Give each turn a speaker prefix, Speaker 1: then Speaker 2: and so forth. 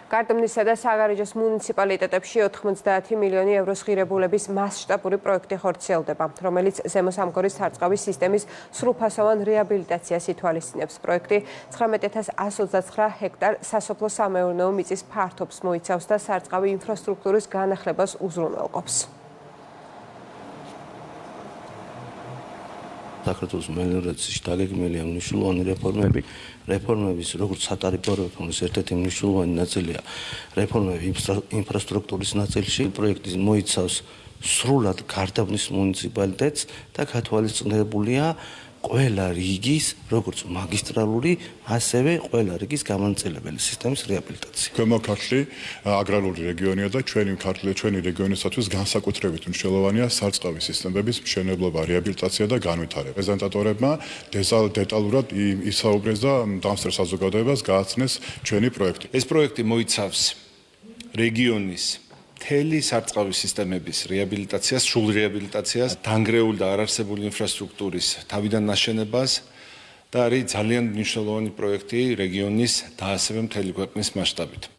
Speaker 1: გარდაბნისა და საგარეჯოს მუნიციპალიტეტებში 90 მილიონი ევროს ღირებულების მასშტაბური პროექტი ხორციელდება, რომელიც ზემო სამგორის სარწყავის სისტემის სრულფასოვან რეაბილიტაციას ითვალისწინებს. პროექტი 19129 ჰექტარ სასოფლო-სამეურნეო მიწის ფართობს მოიცავს და სარწყავი ინფრასტრუქტურის განახლებას უზრუნველყოფს.
Speaker 2: საქართველოს მელიორაციაში დაგეგმილია მნიშვნელოვანი რეფორმების როგორც სატარიფო რეფორმის ერთ-ერთი მნიშვნელოვანი ნაწილია რეფორმები ინფრასტრუქტურის ნაწილში. პროექტი მოიცავს სრულად გარდაბნის მუნიციპალიტეტს და გათვალისწინებულია ყველა რიგის, როგორც მაგისტრალური, ასევე ყველა რიგის გამანაწილებელი სისტემის რეაბილიტაცია.
Speaker 3: ქვემო ქართლი აგრარული რეგიონია და ჩვენი რეგიონისათვის განსაკუთრებით მნიშვნელოვანია სარწყავი სისტემების მშენებლობა, რეაბილიტაცია და განვითარება. პრეზენტატორებმა დეტალურად ისაუბრეს და დამსწრე საზოგადოებას გააცნეს ჩვენი პროექტი.
Speaker 4: ეს პროექტი მოიცავს რეგიონის მთელი სარწყავი სისტემების რეაბილიტაციას, სრულ რეაბილიტაციას, დანგრეული და არარსებული ინფრასტრუქტურის თავიდან ნაშენებას და არის ძალიან მნიშვნელოვანი პროექტი რეგიონის და ასევე მთელი ქვეყნის მასშტაბით.